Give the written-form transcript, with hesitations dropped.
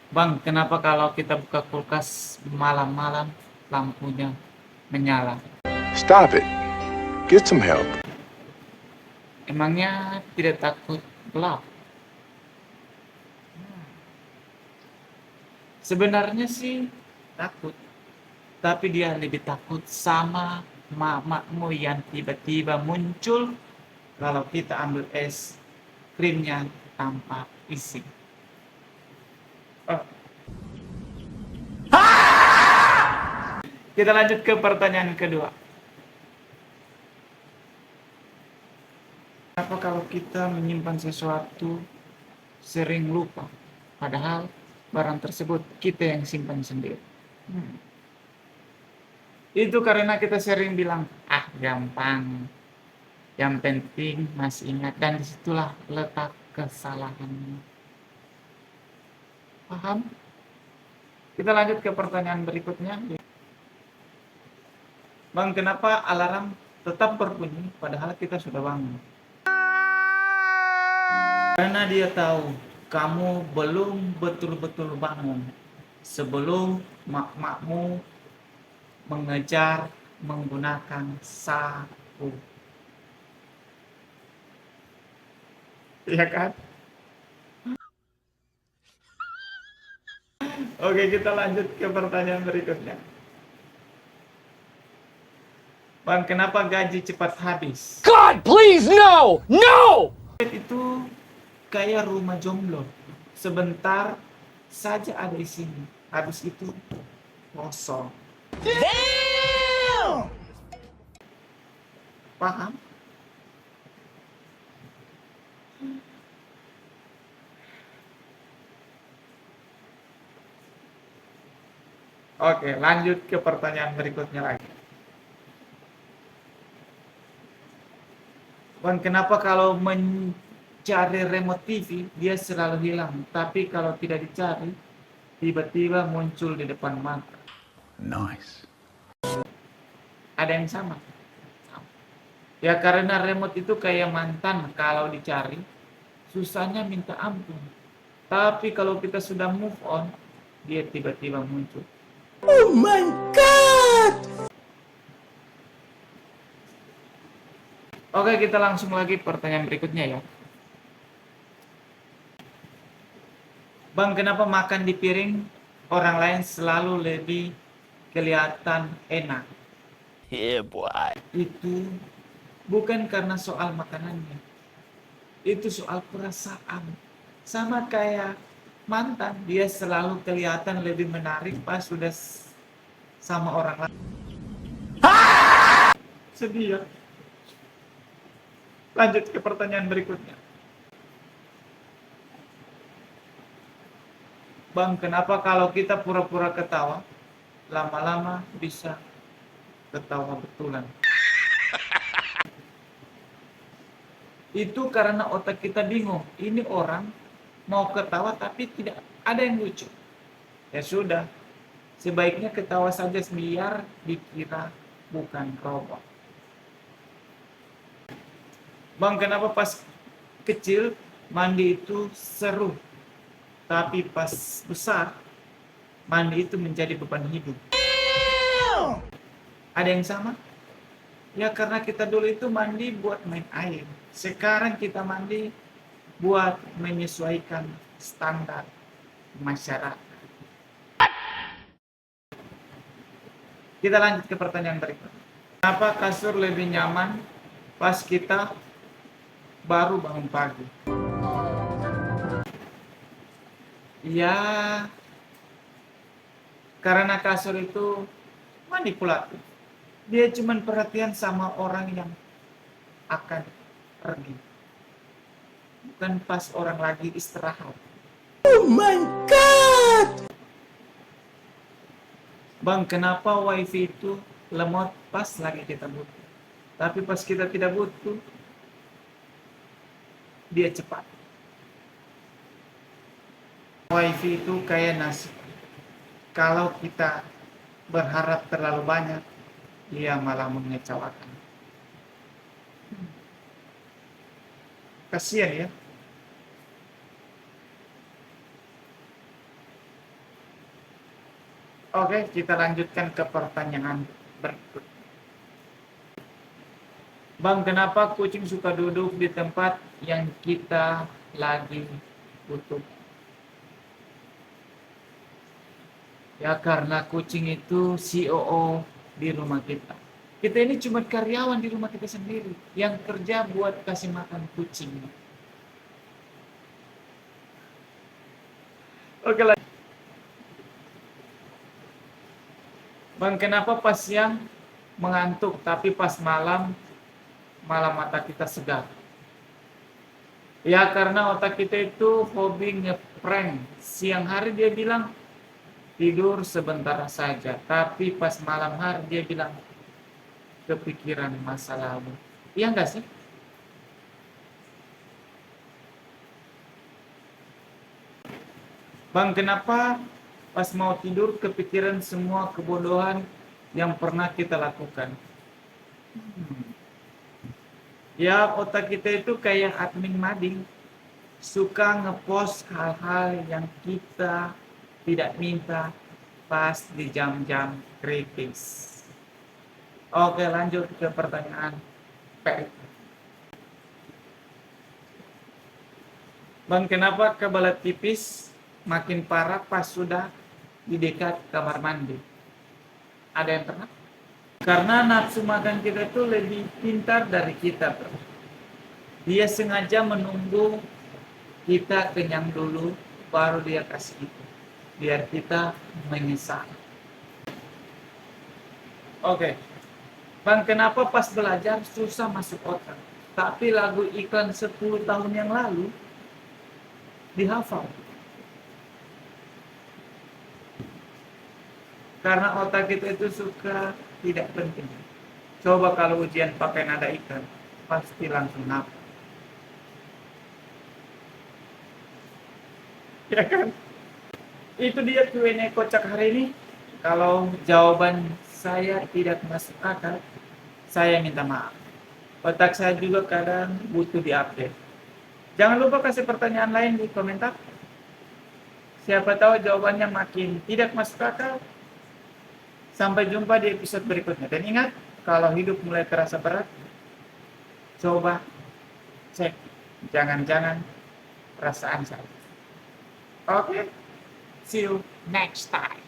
Bang, kenapa kalau kita buka kulkas malam-malam lampunya menyala? Stop it. Get some help. Emangnya tidak takut gelap? Sebenarnya sih takut, tapi dia lebih takut sama mamamu yang tiba-tiba muncul kalau kita ambil es krimnya tanpa isi. Oh, kita lanjut ke pertanyaan kedua. Apa kalau kita menyimpan sesuatu sering lupa, padahal barang tersebut kita yang simpan sendiri? Hmm. Itu karena kita sering bilang, ah gampang, yang penting masih ingat, dan disitulah letak kesalahannya. Paham? Kita lanjut ke pertanyaan berikutnya. Bang, kenapa alarm tetap berbunyi padahal kita sudah bangun? Karena dia tahu kamu belum betul-betul bangun sebelum mak-makmu mengejar menggunakan sapu. Iya kan? Oke, kita lanjut ke pertanyaan berikutnya. Bang, kenapa gaji cepat habis? God, please, no! No! Itu kayak rumah jomblo. Sebentar saja ada isinya. Habis itu kosong. Damn! Paham? Oke, lanjut ke pertanyaan berikutnya lagi. Bang, kenapa kalau mencari remote TV dia selalu hilang, tapi kalau tidak dicari tiba-tiba muncul di depan mata? Nice. Ada yang sama? Ya karena remote itu kayak mantan, kalau dicari susahnya minta ampun. Tapi kalau kita sudah move on, dia tiba-tiba muncul. Oh my God! Oke, kita langsung lagi pertanyaan berikutnya ya. Bang, kenapa makan di piring orang lain selalu lebih kelihatan enak? Yeah, boy. Itu bukan karena soal makanannya, itu soal perasaan. Sama kayak mantan, dia selalu kelihatan lebih menarik pas sudah sama orang lain. Sedih ya. Lanjut ke pertanyaan berikutnya. Bang, kenapa kalau kita pura-pura ketawa, lama-lama bisa ketawa betulan? Itu karena otak kita bingung. Ini orang mau ketawa tapi tidak ada yang lucu. Ya sudah, sebaiknya ketawa saja biar dikira bukan robot. Bang, kenapa pas kecil mandi itu seru, tapi pas besar mandi itu menjadi beban hidup? Ada yang sama? Ya karena kita dulu itu mandi buat main air. Sekarang kita mandi buat menyesuaikan standar masyarakat. Kita lanjut ke pertanyaan berikutnya. Kenapa kasur lebih nyaman pas kita baru bangun pagi? Ya, karena kasur itu manipulatif. Dia cuma perhatian sama orang yang akan pergi, bukan pas orang lagi istirahat. Oh my God! Bang, kenapa wifi itu lemot pas lagi kita butuh, tapi pas kita tidak butuh dia cepat? Wifi itu kayak nasi, kalau kita berharap terlalu banyak dia malah mengecewakan. Kasihan ya. Oke, kita lanjutkan ke pertanyaan berikut. Bang, kenapa kucing suka duduk di tempat yang kita lagi butuh? Ya karena kucing itu COO di rumah kita. Kita ini cuma karyawan di rumah kita sendiri yang kerja buat kasih makan kucing. Oke lah. Bang, kenapa pas siang mengantuk tapi pas malam malah mata kita segar? Ya karena otak kita itu hobi ngeprank. Siang hari dia bilang tidur sebentar saja, tapi pas malam hari dia bilang kepikiran masa lalu. Iya enggak sih? Bang, kenapa pas mau tidur kepikiran semua kebodohan yang pernah kita lakukan? Ya, otak kita itu kayak admin mading, suka ngepost hal-hal yang kita tidak minta pas di jam-jam kritis. Oke, lanjut ke pertanyaan P. Bang, kenapa kebelet tipis makin parah pas sudah di dekat kamar mandi? Ada yang pernah? Karena nafsu makan kita itu lebih pintar dari kita, bro. Dia sengaja menunggu kita kenyang dulu, baru dia kasih itu. Biar kita menyesal. Oke. Bang, kenapa pas belajar susah masuk otak? Tapi lagu iklan 10 tahun yang lalu dihafal. Karena otak kita itu suka tidak penting. Coba kalau ujian pakai nada iklan, pasti langsung hafal. Ya kan? Itu dia Q&A kocak hari ini. Kalau jawaban saya tidak masuk akal, saya minta maaf. Otak saya juga kadang butuh diupdate. Jangan lupa kasih pertanyaan lain di komentar. Siapa tahu jawabannya makin tidak masuk akal. Sampai jumpa di episode berikutnya. Dan ingat, kalau hidup mulai terasa berat, coba cek. Jangan-jangan perasaan saya. Oke, see you next time.